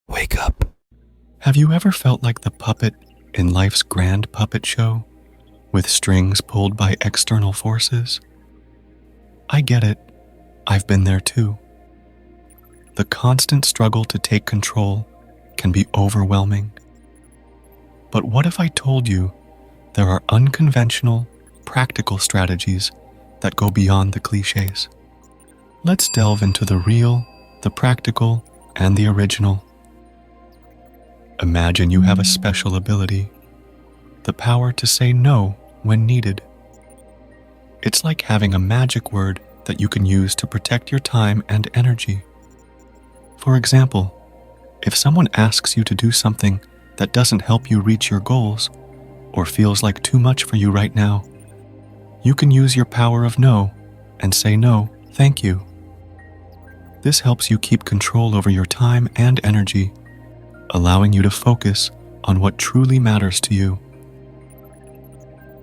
Wake up. Have you ever felt like the puppet in life's grand puppet show, with strings pulled by external forces? I get it. I've been there too. The constant struggle to take control can be overwhelming. But what if I told you there are unconventional, practical strategies that go beyond the cliches? Let's delve into the real, the practical, and the original. Imagine you have a special ability, the power to say no when needed. It's like having a magic word that you can use to protect your time and energy. For example, if someone asks you to do something that doesn't help you reach your goals or feels like too much for you right now, you can use your power of no and say no, thank you. This helps you keep control over your time and energy, allowing you to focus on what truly matters to you.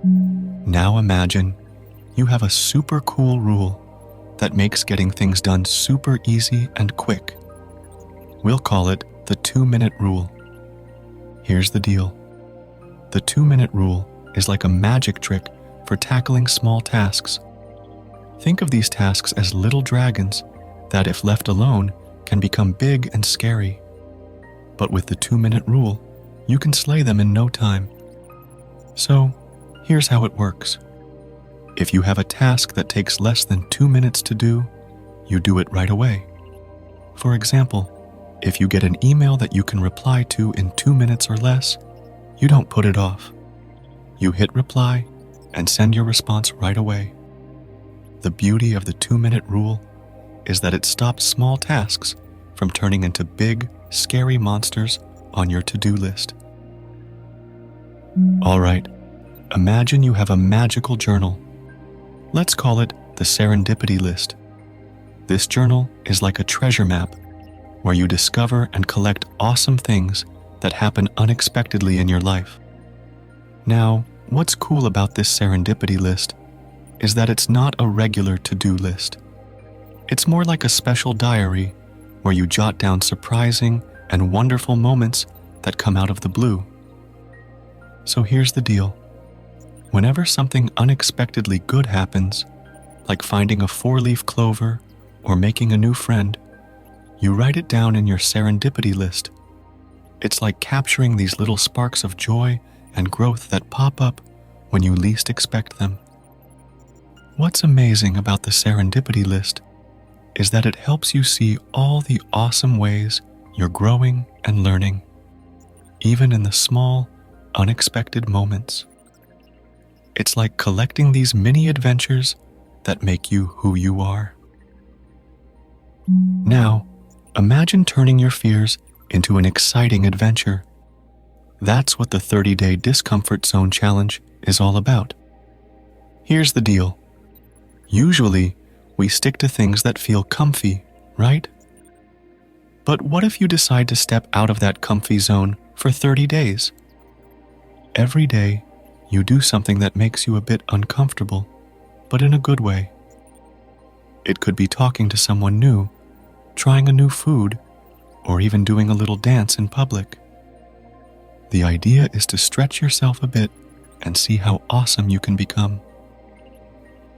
Now imagine you have a super cool rule that makes getting things done super easy and quick. We'll call it the 2-minute rule. Here's the deal. The 2-minute rule is like a magic trick for tackling small tasks. Think of these tasks as little dragons that, if left alone, can become big and scary. But with the 2-minute rule, you can slay them in no time. So, here's how it works. If you have a task that takes less than 2 minutes to do, you do it right away. For example, if you get an email that you can reply to in 2 minutes or less, you don't put it off. You hit reply and send your response right away. The beauty of the 2-minute rule is that it stops small tasks from turning into big, scary monsters on your to-do list. All right, imagine you have a magical journal. Let's call it the Serendipity List. This journal is like a treasure map where you discover and collect awesome things that happen unexpectedly in your life. Now, what's cool about this Serendipity List is that it's not a regular to-do list. It's more like a special diary where you jot down surprising and wonderful moments that come out of the blue. So here's the deal. Whenever something unexpectedly good happens, like finding a 4-leaf clover or making a new friend, you write it down in your serendipity list. It's like capturing these little sparks of joy and growth that pop up when you least expect them. What's amazing about the serendipity list is that it helps you see all the awesome ways you're growing and learning, even in the small, unexpected moments. It's like collecting these mini adventures that make you who you are. Now, imagine turning your fears into an exciting adventure. That's what the 30-day Discomfort Zone Challenge is all about. Here's the deal. Usually, we stick to things that feel comfy, right? But what if you decide to step out of that comfy zone for 30 days? Every day, you do something that makes you a bit uncomfortable, but in a good way. It could be talking to someone new, trying a new food, or even doing a little dance in public. The idea is to stretch yourself a bit and see how awesome you can become.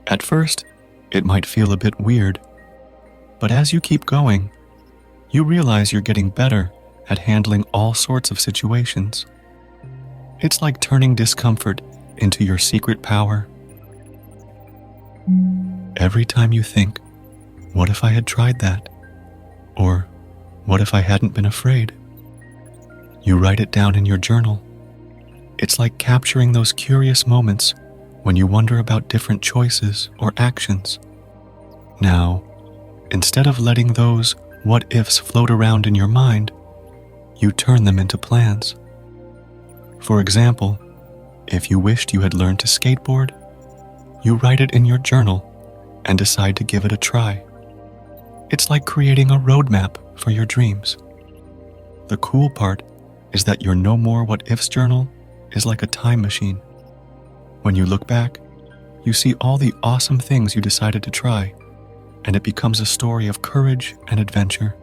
At first, it might feel a bit weird, but as you keep going, you realize you're getting better at handling all sorts of situations. It's like turning discomfort into your secret power. Every time you think, what if I had tried that? Or, what if I hadn't been afraid? You write it down in your journal. It's like capturing those curious moments when you wonder about different choices or actions. Now, instead of letting those what-ifs float around in your mind, you turn them into plans. For example, if you wished you had learned to skateboard, you write it in your journal and decide to give it a try. It's like creating a roadmap for your dreams. The cool part is that your No More What Ifs journal is like a time machine. When you look back, you see all the awesome things you decided to try, and it becomes a story of courage and adventure.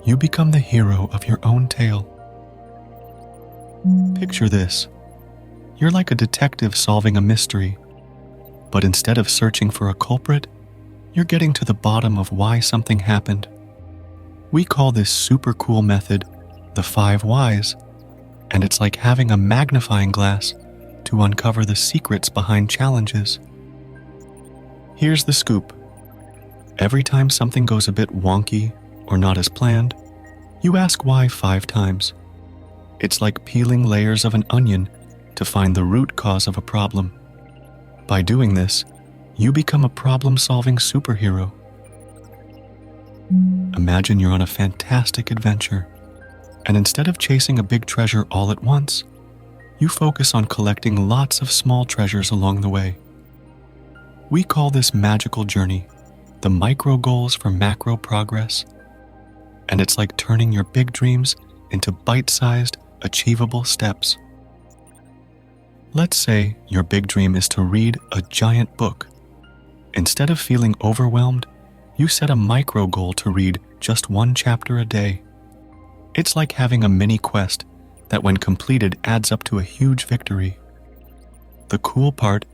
you become the hero of your own tale. Picture this. You're like a detective solving a mystery, but instead of searching for a culprit, you're getting to the bottom of why something happened. We call this super cool method the 5 whys, and it's like having a magnifying glass to uncover the secrets behind challenges. Here's the scoop. Every time something goes a bit wonky or not as planned, you ask why 5 times. It's like peeling layers of an onion to find the root cause of a problem. By doing this, you become a problem-solving superhero. Imagine you're on a fantastic adventure, and instead of chasing a big treasure all at once, you focus on collecting lots of small treasures along the way. We call this magical journey the micro goals for macro progress, and it's like turning your big dreams into bite-sized, achievable steps. Let's say your big dream is to read a giant book. Instead of feeling overwhelmed, you set a micro goal to read just 1 chapter a day. It's like having a mini quest that when completed adds up to a huge victory. The cool part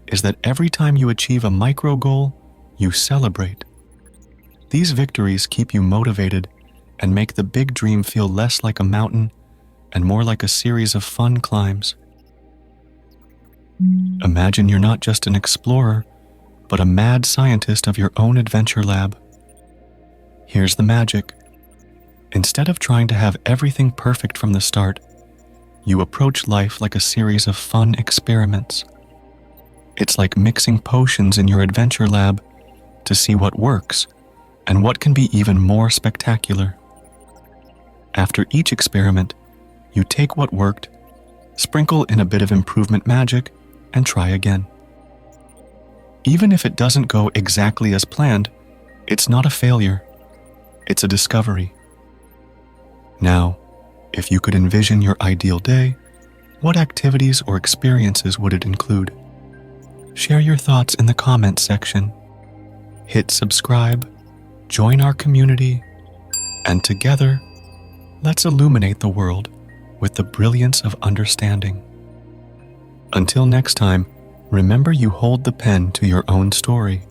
is that every time you achieve a micro goal, you celebrate. These victories keep you motivated and make the big dream feel less like a mountain and more like a series of fun climbs. Imagine you're not just an explorer, but a mad scientist of your own adventure lab. Here's the magic. Instead of trying to have everything perfect from the start, you approach life like a series of fun experiments. It's like mixing potions in your adventure lab to see what works and what can be even more spectacular. After each experiment, you take what worked, sprinkle in a bit of improvement magic, and try again. Even if it doesn't go exactly as planned, it's not a failure. It's a discovery. Now, if you could envision your ideal day, what activities or experiences would it include? Share your thoughts in the comments section. Hit subscribe, join our community, and together, let's illuminate the world with the brilliance of understanding. Until next time, remember you hold the pen to your own story.